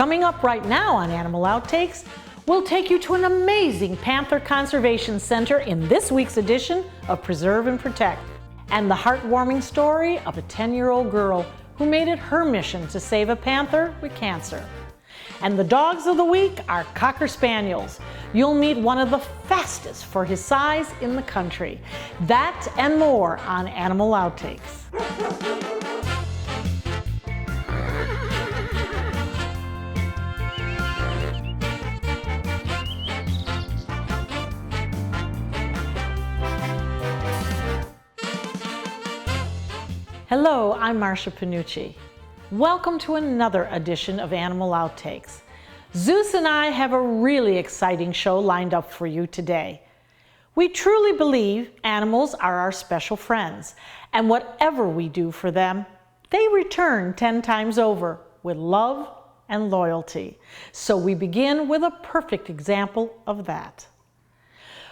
Coming up right now on Animal Outtakes, we'll take you to an amazing panther conservation center in this week's edition of Preserve and Protect, and the heartwarming story of a 10-year-old girl who made it her mission to save a panther with cancer. And the dogs of the week are Cocker Spaniels. You'll meet one of the fastest for his size in the country. That and more on Animal Outtakes. Hello, I'm Marcia Panucci. Welcome to another edition of Animal Outtakes. Zeus and I have a really exciting show lined up for you today. We truly believe animals are our special friends, and whatever we do for them, they return 10 times over with love and loyalty. So we begin with a perfect example of that.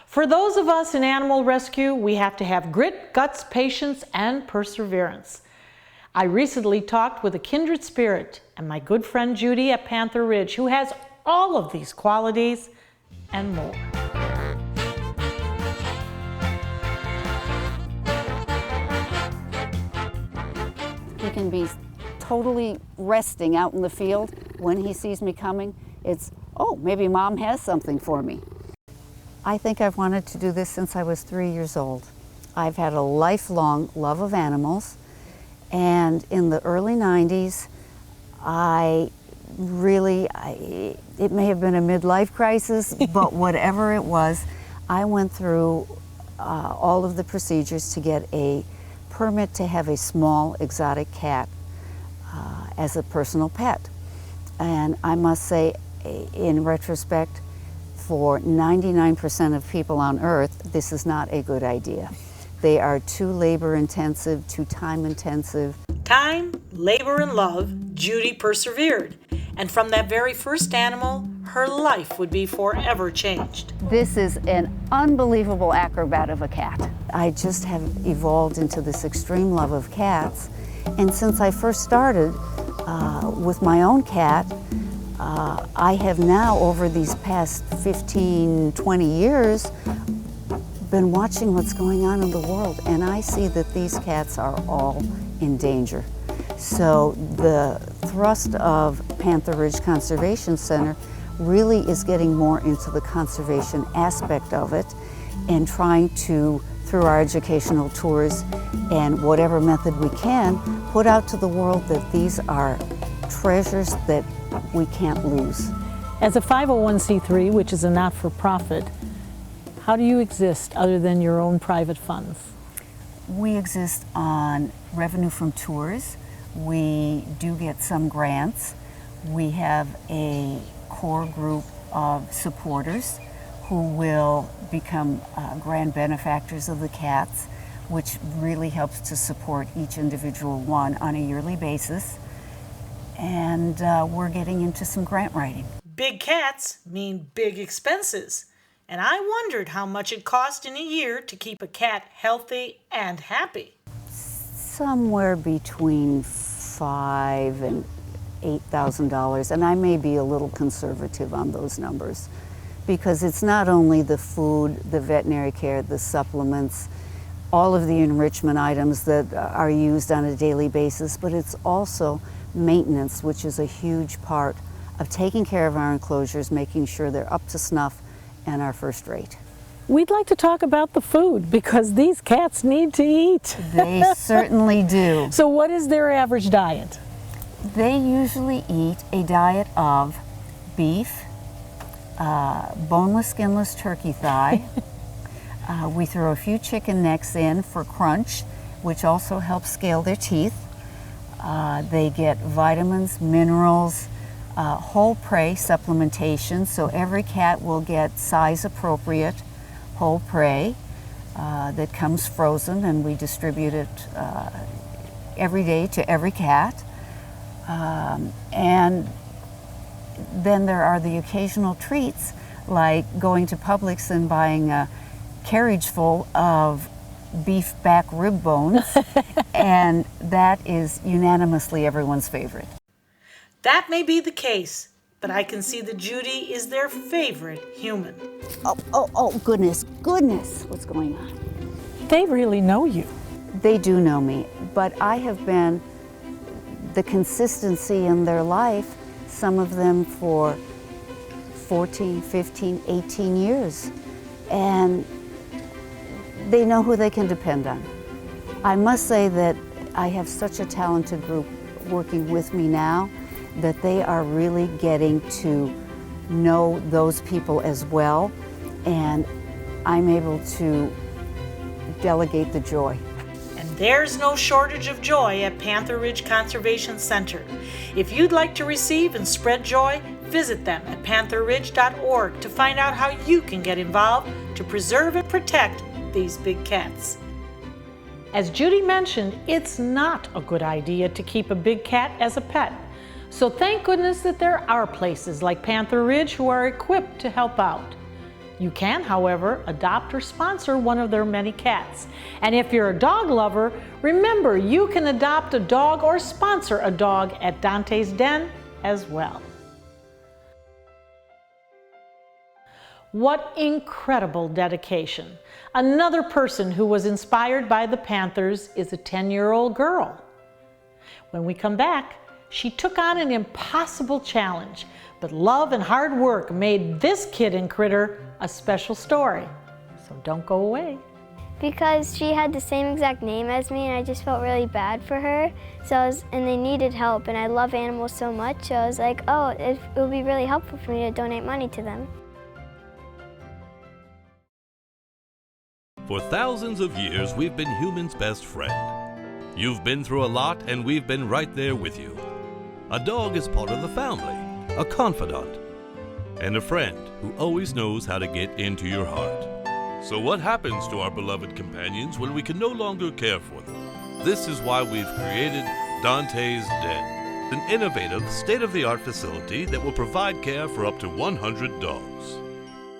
For those of us in animal rescue, we have to have grit, guts, patience, and perseverance. I recently talked with a kindred spirit and my good friend Judy at Panther Ridge, who has all of these qualities and more. He can be totally resting out in the field. When he sees me coming, it's, oh, maybe Mom has something for me. I think I've wanted to do this since I was 3 years old. I've had a lifelong love of animals, and in the early 90s, it may have been a midlife crisis, but whatever it was, I went through all of the procedures to get a permit to have a small exotic cat as a personal pet. And I must say, in retrospect, for 99% of people on Earth, this is not a good idea. They are too labor-intensive, too time-intensive. Time, labor, and love, Judy persevered. And from that very first animal, her life would be forever changed. This is an unbelievable acrobat of a cat. I just have evolved into this extreme love of cats. And since I first started with my own cat, I have now, over these past 15, 20 years, been watching what's going on in the world, and I see that these cats are all in danger. So the thrust of Panther Ridge Conservation Center really is getting more into the conservation aspect of it and trying to, through our educational tours and whatever method we can, put out to the world that these are treasures that we can't lose. As a 501c3, which is a not-for-profit, how do you exist other than your own private funds? We exist on revenue from tours. We do get some grants. We have a core group of supporters who will become grand benefactors of the cats, which really helps to support each individual one on a yearly basis. And we're getting into some grant writing. Big cats mean big expenses. And I wondered how much it cost in a year to keep a cat healthy and happy. Somewhere between $5,000 and $8,000, and I may be a little conservative on those numbers, because it's not only the food, the veterinary care, the supplements, all of the enrichment items that are used on a daily basis, but it's also maintenance, which is a huge part of taking care of our enclosures, making sure they're up to snuff and are first rate. We'd like to talk about the food because these cats need to eat. They certainly do. So what is their average diet? They usually eat a diet of beef, boneless, skinless turkey thigh. We throw a few chicken necks in for crunch, which also helps scale their teeth. They get vitamins, minerals, whole prey supplementation, so every cat will get size appropriate whole prey that comes frozen, and we distribute it every day to every cat. And then there are the occasional treats, like going to Publix and buying a carriage full of beef back rib bones, and that is unanimously everyone's favorite. That may be the case, but I can see that Judy is their favorite human. Oh, goodness, what's going on? They really know you. They do know me, but I have been the consistency in their life, some of them for 14, 15, 18 years. And they know who they can depend on. I must say that I have such a talented group working with me now that they are really getting to know those people as well, and I'm able to delegate the joy. And there's no shortage of joy at Panther Ridge Conservation Center. If you'd like to receive and spread joy, visit them at pantherridge.org to find out how you can get involved to preserve and protect these big cats. As Judy mentioned, it's not a good idea to keep a big cat as a pet. So thank goodness that there are places like Panther Ridge who are equipped to help out. You can, however, adopt or sponsor one of their many cats. And if you're a dog lover, remember you can adopt a dog or sponsor a dog at Dante's Den as well. What incredible dedication. Another person who was inspired by the Panthers is a 10-year-old girl. When we come back, she took on an impossible challenge, but love and hard work made this kid and critter a special story. So don't go away. Because she had the same exact name as me and I just felt really bad for her. And they needed help, and I love animals so much, so I was like, oh, it would be really helpful for me to donate money to them. For thousands of years, we've been humans' best friend. You've been through a lot, and we've been right there with you. A dog is part of the family, a confidant, and a friend who always knows how to get into your heart. So what happens to our beloved companions when we can no longer care for them? This is why we've created Dante's Den, an innovative, state-of-the-art facility that will provide care for up to 100 dogs.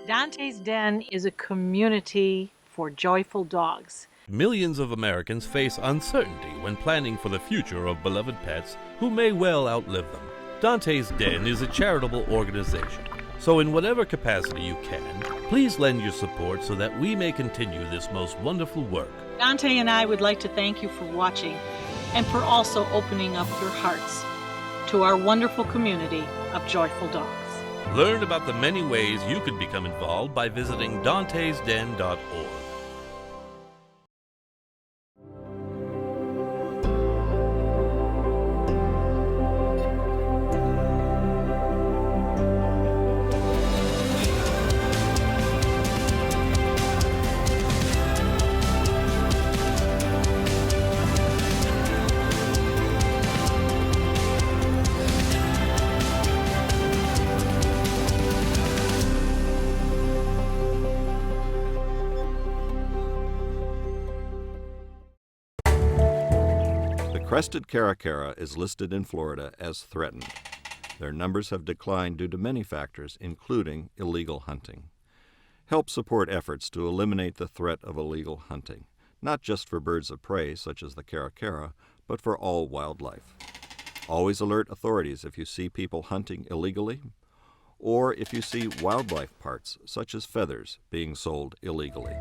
Dante's Den is a community for joyful dogs. Millions of Americans face uncertainty when planning for the future of beloved pets who may well outlive them. Dante's Den is a charitable organization, so in whatever capacity you can, please lend your support so that we may continue this most wonderful work. Dante and I would like to thank you for watching and for also opening up your hearts to our wonderful community of joyful dogs. Learn about the many ways you could become involved by visiting dantesden.org. The crested caracara is listed in Florida as threatened. Their numbers have declined due to many factors, including illegal hunting. Help support efforts to eliminate the threat of illegal hunting, not just for birds of prey such as the caracara, but for all wildlife. Always alert authorities if you see people hunting illegally, or if you see wildlife parts, such as feathers, being sold illegally.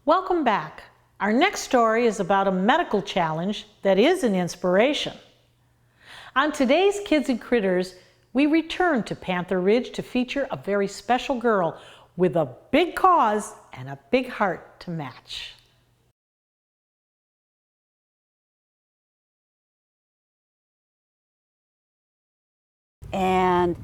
Welcome back. Our next story is about a medical challenge that is an inspiration. On today's Kids and Critters, we return to Panther Ridge to feature a very special girl with a big cause and a big heart to match. And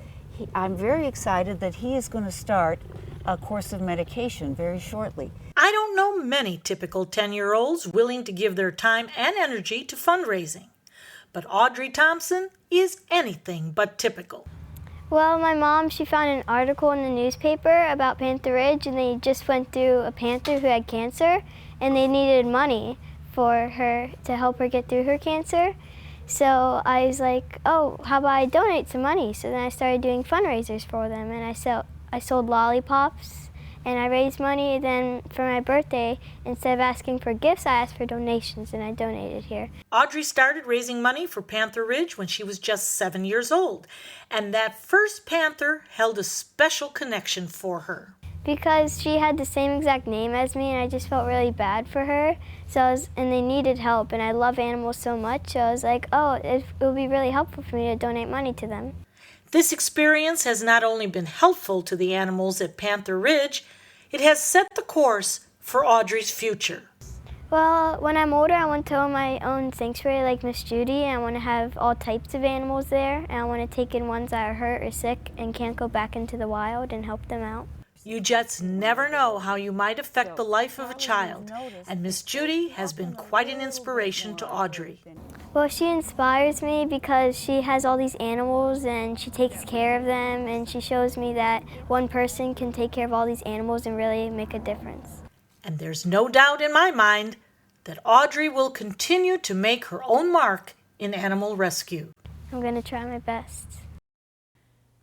I'm very excited that he is going to start a course of medication very shortly. I don't know many typical 10-year-olds willing to give their time and energy to fundraising, but Audrey Thompson is anything but typical. Well, my mom, she found an article in the newspaper about Panther Ridge, and they just went through a panther who had cancer, and they needed money for her to help her get through her cancer. So I was like, oh, how about I donate some money? So then I started doing fundraisers for them, and I sold lollipops and I raised money. Then for my birthday, instead of asking for gifts, I asked for donations, and I donated here. Audrey started raising money for Panther Ridge when she was just 7 years old, and that first panther held a special connection for her. Because she had the same exact name as me, and I just felt really bad for her. And they needed help, and I love animals so much, so I was like, oh, it would be really helpful for me to donate money to them. This experience has not only been helpful to the animals at Panther Ridge, it has set the course for Audrey's future. Well, when I'm older, I want to own my own sanctuary like Miss Judy, and I want to have all types of animals there, and I want to take in ones that are hurt or sick and can't go back into the wild and help them out. You just never know how you might affect the life of a child, and Miss Judy has been quite an inspiration to Audrey. Well, she inspires me because she has all these animals and she takes care of them, and she shows me that one person can take care of all these animals and really make a difference. And there's no doubt in my mind that Audrey will continue to make her own mark in animal rescue. I'm going to try my best.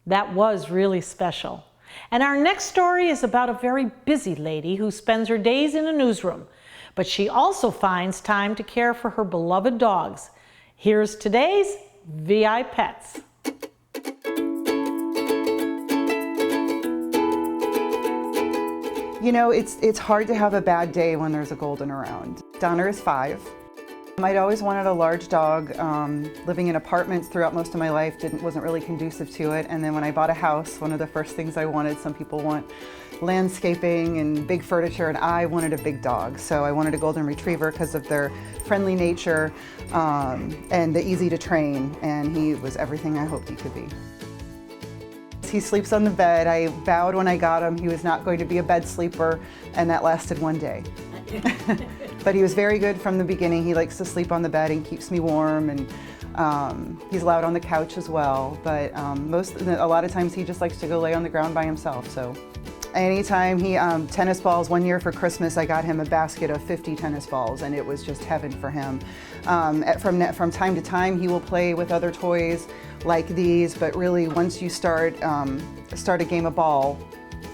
That was really special. And our next story is about a very busy lady who spends her days in a newsroom, but she also finds time to care for her beloved dogs. Here's today's VI Pets. You know, it's hard to have a bad day when there's a golden around. Donner is 5. I'd always wanted a large dog. Living in apartments throughout most of my life wasn't really conducive to it. And then when I bought a house, one of the first things I wanted, some people want landscaping and big furniture, and I wanted a big dog. So I wanted a golden retriever because of their friendly nature and the easy to train. And he was everything I hoped he could be. He sleeps on the bed. I vowed when I got him he was not going to be a bed sleeper, and that lasted one day. But he was very good from the beginning. He likes to sleep on the bed and keeps me warm, and he's allowed on the couch as well. But a lot of times he just likes to go lay on the ground by himself. So anytime tennis balls, one year for Christmas I got him a basket of 50 tennis balls, and it was just heaven for him. From time to time he will play with other toys like these, but really once you start a game of ball,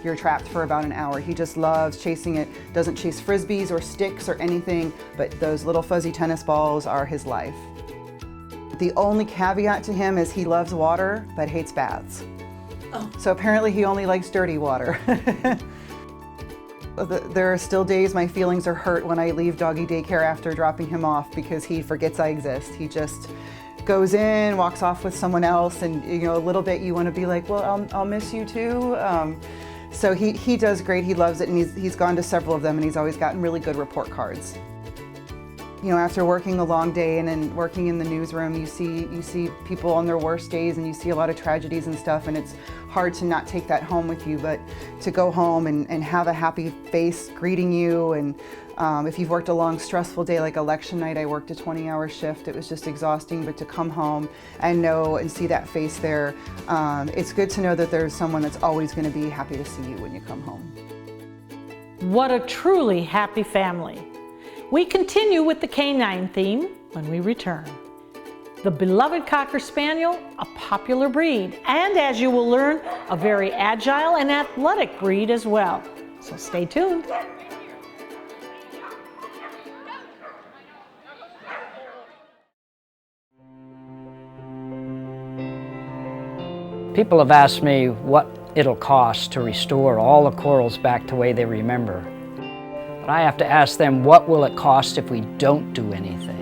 you're trapped for about an hour. He just loves chasing it, doesn't chase frisbees or sticks or anything, but those little fuzzy tennis balls are his life. The only caveat to him is he loves water but hates baths. Oh. So apparently he only likes dirty water. There are still days my feelings are hurt when I leave doggy daycare after dropping him off because he forgets I exist. He just goes in, walks off with someone else, and a little bit you want to be like, well, I'll miss you too. So he does great. He loves it, and he's gone to several of them, and he's always gotten really good report cards. After working a long day and then working in the newsroom, you see people on their worst days, and you see a lot of tragedies and stuff, and it's hard to not take that home with you, but to go home and have a happy face greeting you, and if you've worked a long, stressful day like election night, I worked a 20-hour shift, it was just exhausting, but to come home and know and see that face there, it's good to know that there's someone that's always going to be happy to see you when you come home. What a truly happy family. We continue with the canine theme when we return. The beloved Cocker Spaniel, a popular breed, and as you will learn, a very agile and athletic breed as well. So stay tuned. People have asked me what it'll cost to restore all the corals back the way they remember. But I have to ask them, what will it cost if we don't do anything?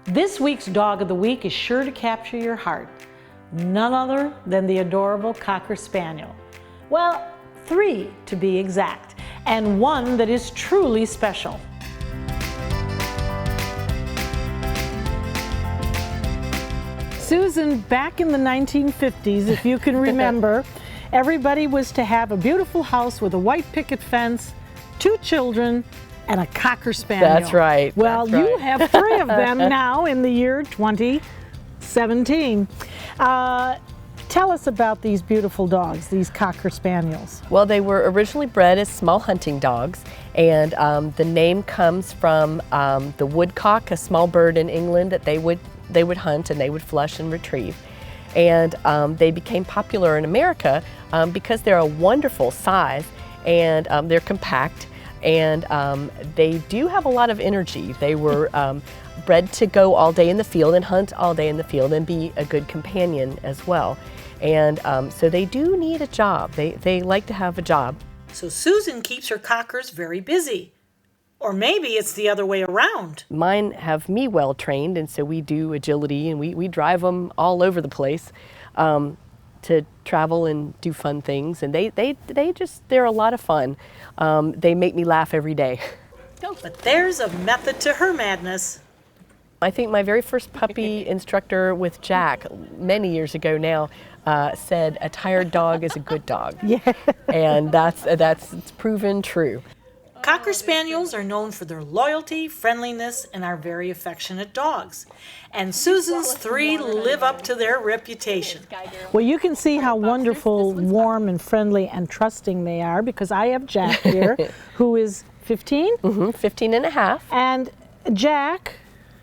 This week's Dog of the Week is sure to capture your heart. None other than the adorable Cocker Spaniel. Well, 3 to be exact, and one that is truly special. Susan, back in the 1950s, if you can remember, everybody was to have a beautiful house with a white picket fence, 2 children, and a Cocker Spaniel. That's right. Well, that's right. you have 3 of them now in the year 2017. Tell us about these beautiful dogs, these Cocker Spaniels. Well, they were originally bred as small hunting dogs, and the name comes from the woodcock, a small bird in England that they would hunt and they would flush and retrieve. And they became popular in America because they're a wonderful size, and they're compact, and they do have a lot of energy. They were bred to go all day in the field and hunt all day in the field and be a good companion as well. And so they do need a job. They like to have a job. So Susan keeps her Cockers very busy. Or maybe it's the other way around. Mine have me well trained, and so we do agility, and we drive them all over the place to travel and do fun things. And they're a lot of fun. They make me laugh every day. But there's a method to her madness. I think my very first puppy instructor with Jack, many years ago now, said a tired dog is a good dog. Yeah. And that's proven true. Cocker Spaniels are known for their loyalty, friendliness, and are very affectionate dogs. And Susan's 3 live up to their reputation. Well, you can see how wonderful, warm, and friendly and trusting they are, because I have Jack here, who is 15? 15 and a half. And Jack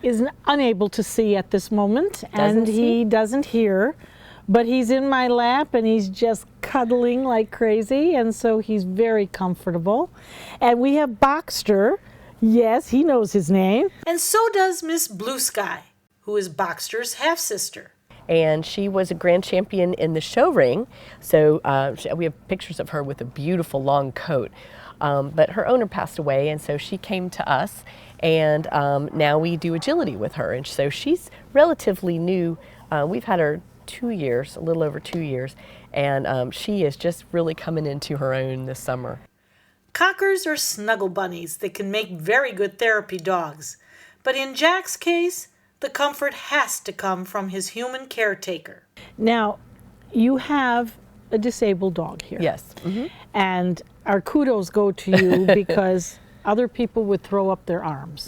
is unable to see at this moment, and he doesn't hear. But he's in my lap and he's just cuddling like crazy, and so he's very comfortable. And we have Boxster. Yes, he knows his name. And so does Miss Blue Sky, who is Boxster's half-sister. And she was a grand champion in the show ring, so we have pictures of her with a beautiful long coat. But her owner passed away, and so she came to us, and now we do agility with her. And so she's relatively new. We've had her 2 years, a little over 2 years, and she is just really coming into her own this summer. Cockers are snuggle bunnies that can make very good therapy dogs. But in Jack's case, the comfort has to come from his human caretaker. Now, you have a disabled dog here. Yes. And our kudos go to you because other people would throw up their arms.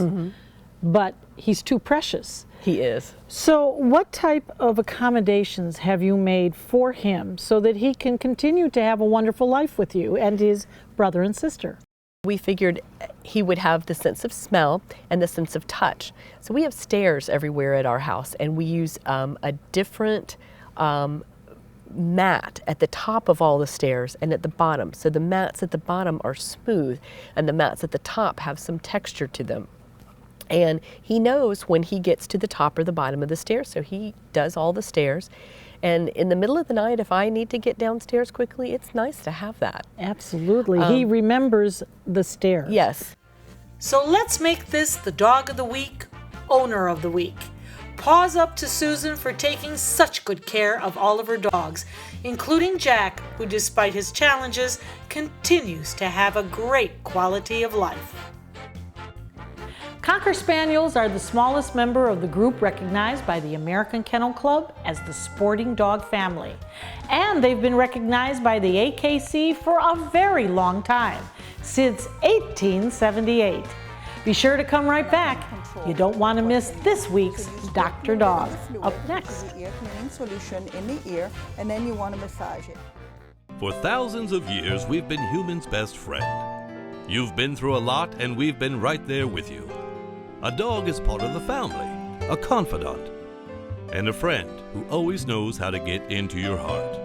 But he's too precious. He is. So what type of accommodations have you made for him so that he can continue to have a wonderful life with you and his brother and sister? We figured he would have the sense of smell and the sense of touch. So we have stairs everywhere at our house, and we use a different mat at the top of all the stairs and at the bottom. So the mats at the bottom are smooth, and the mats at the top have some texture to them. And he knows when he gets to the top or the bottom of the stairs, so he does all the stairs. And in the middle of the night, if I need to get downstairs quickly, it's nice to have that. Absolutely. He remembers the stairs. Yes. So let's make this the Dog of the Week, Owner of the Week. Paws up to Susan for taking such good care of all of her dogs, including Jack, who despite his challenges, continues to have a great quality of life. Cocker Spaniels are the smallest member of the group recognized by the American Kennel Club as the sporting dog family. And they've been recognized by the AKC for a very long time, since 1878. Be sure to come right back. You don't want to miss this week's Dr. Dog. Up next. Ear cleaning solution in the ear, and then you want to massage it. For thousands of years, we've been humans' best friend. You've been through a lot, and we've been right there with you. A dog is part of the family, a confidant, and a friend who always knows how to get into your heart.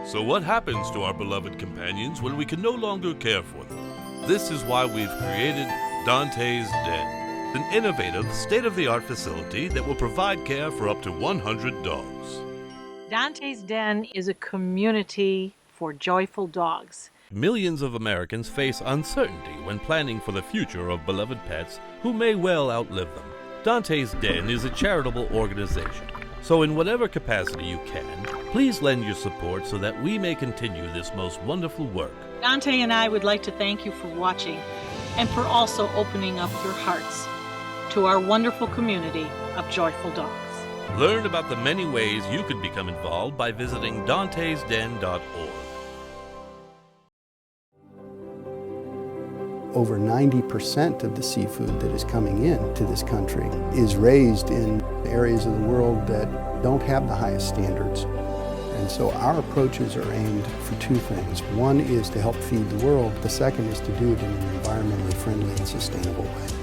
So what happens to our beloved companions when we can no longer care for them? This is why we've created Dante's Den, an innovative, state-of-the-art facility that will provide care for up to 100 dogs. Dante's Den is a community for joyful dogs. Millions of Americans face uncertainty when planning for the future of beloved pets who may well outlive them. Dante's Den is a charitable organization, so in whatever capacity you can, please lend your support so that we may continue this most wonderful work. Dante and I would like to thank you for watching and for also opening up your hearts to our wonderful community of joyful dogs. Learn about the many ways you could become involved by visiting dantesden.org. Over 90% of the seafood that is coming in to this country is raised in areas of the world that don't have the highest standards. And so our approaches are aimed for two things. One is to help feed the world. The second is to do it in an environmentally friendly and sustainable way.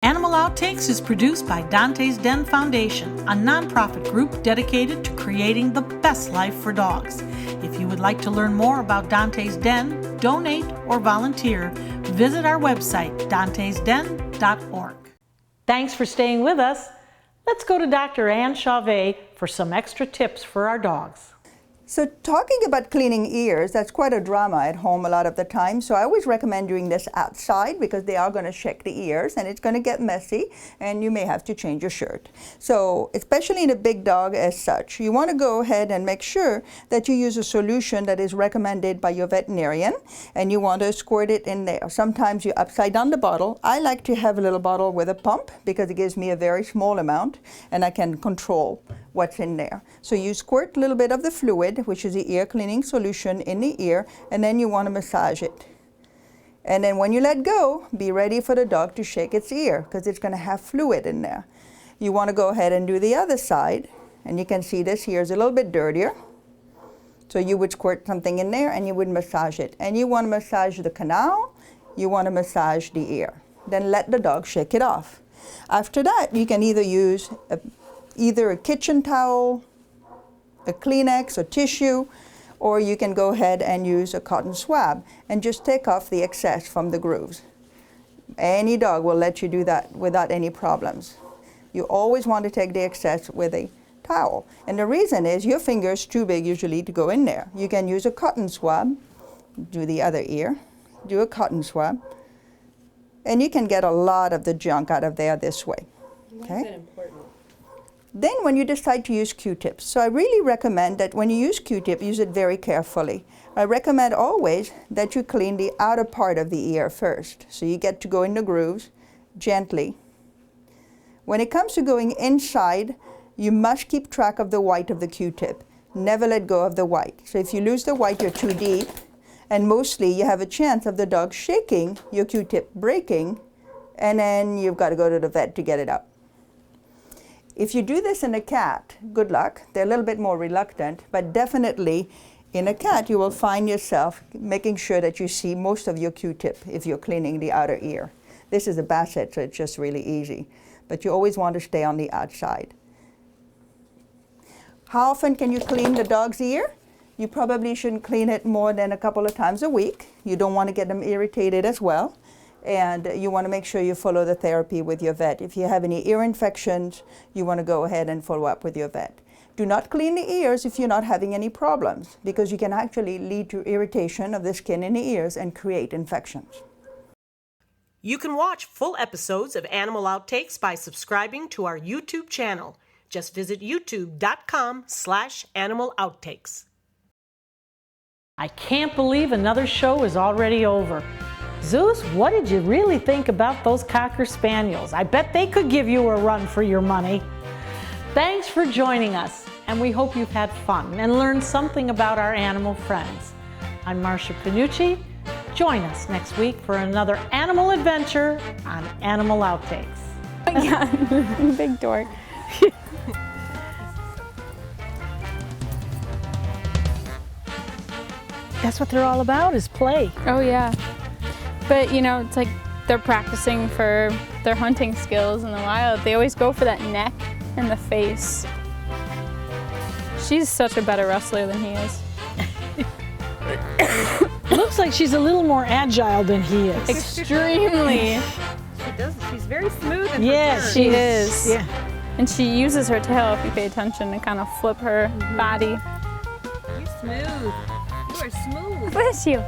Animal Outtakes is produced by Dante's Den Foundation, a nonprofit group dedicated to creating the best life for dogs. If you would like to learn more about Dante's Den, donate, or volunteer, visit our website, dantesden.org. Thanks for staying with us. Let's go to Dr. Ann Chauvet for some extra tips for our dogs. So talking about cleaning ears, that's quite a drama at home a lot of the time. So I always recommend doing this outside because they are going to shake the ears and it's going to get messy and you may have to change your shirt. So especially in a big dog as such, you want to go ahead and make sure that you use a solution that is recommended by your veterinarian and you want to squirt it in there. Sometimes you upside down the bottle. I like to have a little bottle with a pump because it gives me a very small amount and I can control what's in there. So you squirt a little bit of the fluid, which is the ear cleaning solution, in the ear, and then you want to massage it. And then when you let go, be ready for the dog to shake its ear because it's going to have fluid in there. You want to go ahead and do the other side, and you can see this here is a little bit dirtier. So you would squirt something in there and you would massage it. And you want to massage the canal, you want to massage the ear. Then let the dog shake it off. After that, you can either use either a kitchen towel, a Kleenex or tissue, or you can go ahead and use a cotton swab and just take off the excess from the grooves. Any dog will let you do that without any problems. You always want to take the excess with a towel. And the reason is your finger is too big usually to go in there. You can use a cotton swab, do the other ear, do a cotton swab, and you can get a lot of the junk out of there this way. Okay? Why is that important? Then when you decide to use Q-tips, so I really recommend that when you use Q-tip, use it very carefully. I recommend always that you clean the outer part of the ear first. So you get to go in the grooves gently. When it comes to going inside, You must keep track of the white of the Q-tip. Never let go of the white. So if you lose the white, you're too deep, and mostly you have a chance of the dog shaking, your Q-tip breaking, and then you've got to go to the vet to get it up. If you do this in a cat, good luck. They're a little bit more reluctant, but definitely in a cat you will find yourself making sure that you see most of your Q-tip if you're cleaning the outer ear. This is a basset, so it's just really easy, but you always want to stay on the outside. How often can you clean the dog's ear? You probably shouldn't clean it more than a couple of times a week. You don't want to get them irritated as well. And you want to make sure you follow the therapy with your vet. If you have any ear infections, you want to go ahead and follow up with your vet. Do not clean the ears if you're not having any problems, because you can actually lead to irritation of the skin in the ears and create infections. You can watch full episodes of Animal Outtakes by subscribing to our YouTube channel. Just visit youtube.com/animalouttakes. I can't believe another show is already over. Zeus, what did you really think about those Cocker Spaniels? I bet they could give you a run for your money. Thanks for joining us, and we hope you've had fun and learned something about our animal friends. I'm Marcia Panucci. Join us next week for another animal adventure on Animal Outtakes. Yeah, big dork. That's what they're all about, is play. Oh yeah. But you know, it's like they're practicing for their hunting skills in the wild. They always go for that neck and the face. She's such a better wrestler than he is. Looks like she's a little more agile than he is. Extremely. She's very smooth and Yes, She is. Yeah. And she uses her tail, if you pay attention, to kind of flip her body. You're smooth. You are smooth. Bless you.